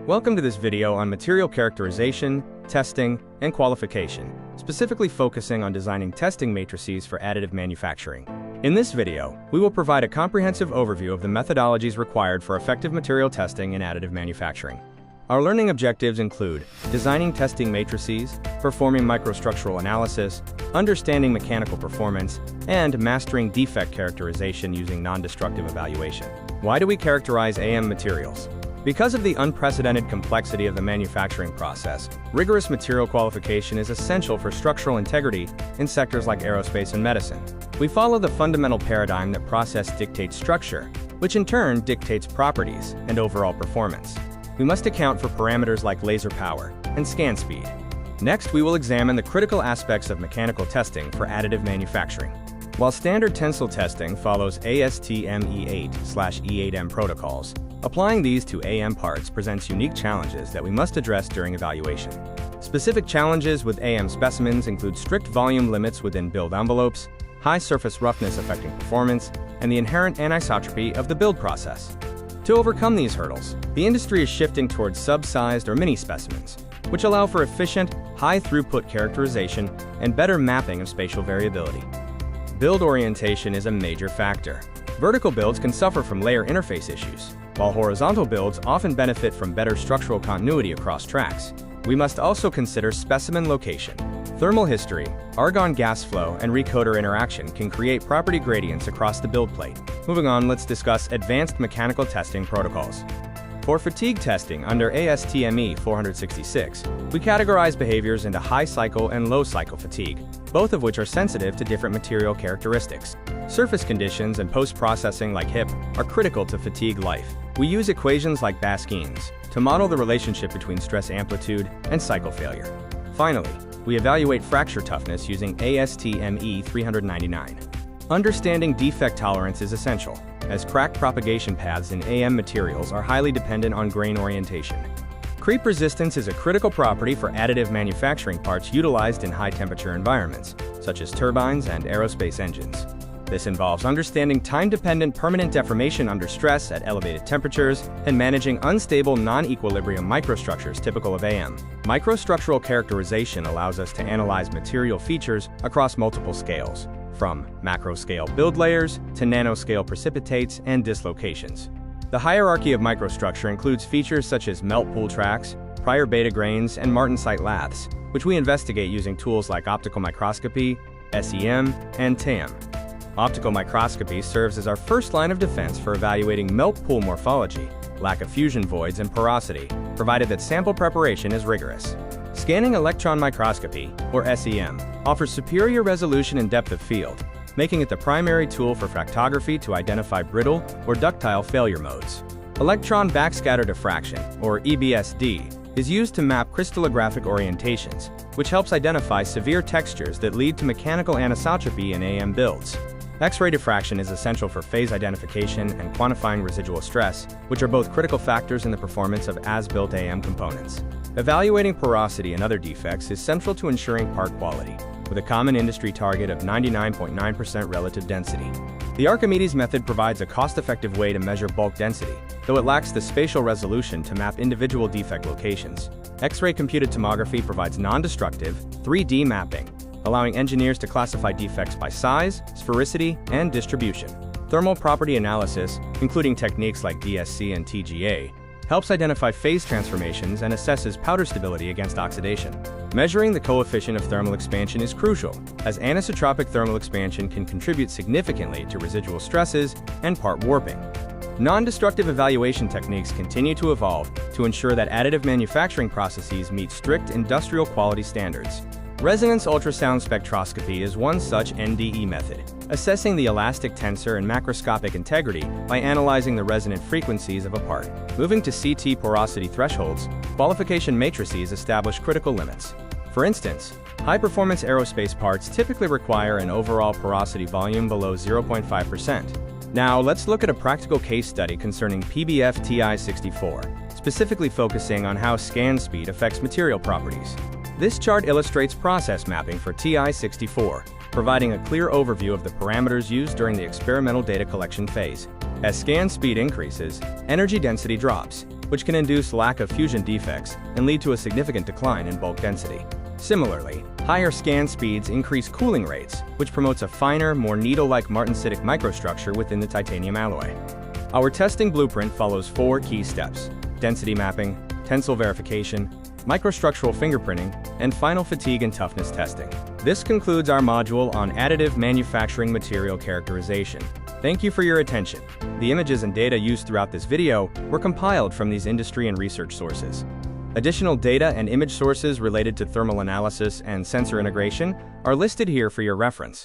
Welcome to this video on material characterization, testing, and qualification, specifically focusing on designing testing matrices for additive manufacturing. In this video, we will provide a comprehensive overview of the methodologies required for effective material testing in additive manufacturing. Our learning objectives include designing testing matrices, performing microstructural analysis, understanding mechanical performance, and mastering defect characterization using non-destructive evaluation. Why do we characterize AM materials? Because of the unprecedented complexity of the manufacturing process, rigorous material qualification is essential for structural integrity in sectors like aerospace and medicine. We follow the fundamental paradigm that process dictates structure, which in turn dictates properties and overall performance. We must account for parameters like laser power and scan speed. Next, we will examine the critical aspects of mechanical testing for additive manufacturing. While standard tensile testing follows ASTM E8/E8M protocols, applying these to AM parts presents unique challenges that we must address during evaluation. Specific challenges with AM specimens include strict volume limits within build envelopes, high surface roughness affecting performance, and the inherent anisotropy of the build process. To overcome these hurdles, the industry is shifting towards sub-sized or mini-specimens, which allow for efficient, high-throughput characterization and better mapping of spatial variability. Build orientation is a major factor. Vertical builds can suffer from layer interface issues, while horizontal builds often benefit from better structural continuity across tracks. We must also consider specimen location. Thermal history, argon gas flow, and recoater interaction can create property gradients across the build plate. Moving on, let's discuss advanced mechanical testing protocols. For fatigue testing under ASTM E466, we categorize behaviors into high cycle and low cycle fatigue, both of which are sensitive to different material characteristics. Surface conditions and post-processing like HIP are critical to fatigue life. We use equations like Basquine's to model the relationship between stress amplitude and cycle failure. Finally, we evaluate fracture toughness using ASTM E399. Understanding defect tolerance is essential, as crack propagation paths in AM materials are highly dependent on grain orientation. Creep resistance is a critical property for additive manufacturing parts utilized in high-temperature environments, such as turbines and aerospace engines. This involves understanding time-dependent permanent deformation under stress at elevated temperatures and managing unstable non-equilibrium microstructures typical of AM. Microstructural characterization allows us to analyze material features across multiple scales, from macro-scale build layers to nanoscale precipitates and dislocations. The hierarchy of microstructure includes features such as melt pool tracks, prior beta grains, and martensite laths, which we investigate using tools like optical microscopy, SEM, and TAM. Optical microscopy serves as our first line of defense for evaluating melt pool morphology, lack of fusion voids, and porosity, provided that sample preparation is rigorous. Scanning electron microscopy, or SEM, offers superior resolution and depth of field, making it the primary tool for fractography to identify brittle or ductile failure modes. Electron backscatter diffraction, or EBSD, is used to map crystallographic orientations, which helps identify severe textures that lead to mechanical anisotropy in AM builds. X-ray diffraction is essential for phase identification and quantifying residual stress, which are both critical factors in the performance of as-built AM components. Evaluating porosity and other defects is central to ensuring part quality, with a common industry target of 99.9% relative density. The Archimedes method provides a cost-effective way to measure bulk density, though it lacks the spatial resolution to map individual defect locations. X-ray computed tomography provides non-destructive, 3D mapping, allowing engineers to classify defects by size, sphericity, and distribution. Thermal property analysis, including techniques like DSC and TGA, helps identify phase transformations and assesses powder stability against oxidation. Measuring the coefficient of thermal expansion is crucial, as anisotropic thermal expansion can contribute significantly to residual stresses and part warping. Non-destructive evaluation techniques continue to evolve to ensure that additive manufacturing processes meet strict industrial quality standards. Resonance ultrasound spectroscopy is one such NDE method, assessing the elastic tensor and macroscopic integrity by analyzing the resonant frequencies of a part. Moving to CT porosity thresholds, qualification matrices establish critical limits. For instance, high-performance aerospace parts typically require an overall porosity volume below 0.5%. Now, let's look at a practical case study concerning PBF TI-64, specifically focusing on how scan speed affects material properties. This chart illustrates process mapping for TI-64, providing a clear overview of the parameters used during the experimental data collection phase. As scan speed increases, energy density drops, which can induce lack of fusion defects and lead to a significant decline in bulk density. Similarly, higher scan speeds increase cooling rates, which promotes a finer, more needle-like martensitic microstructure within the titanium alloy. Our testing blueprint follows 4 key steps: density mapping, tensile verification, microstructural fingerprinting, and final fatigue and toughness testing. This concludes our module on additive manufacturing material characterization. Thank you for your attention. The images and data used throughout this video were compiled from these industry and research sources. Additional data and image sources related to thermal analysis and sensor integration are listed here for your reference.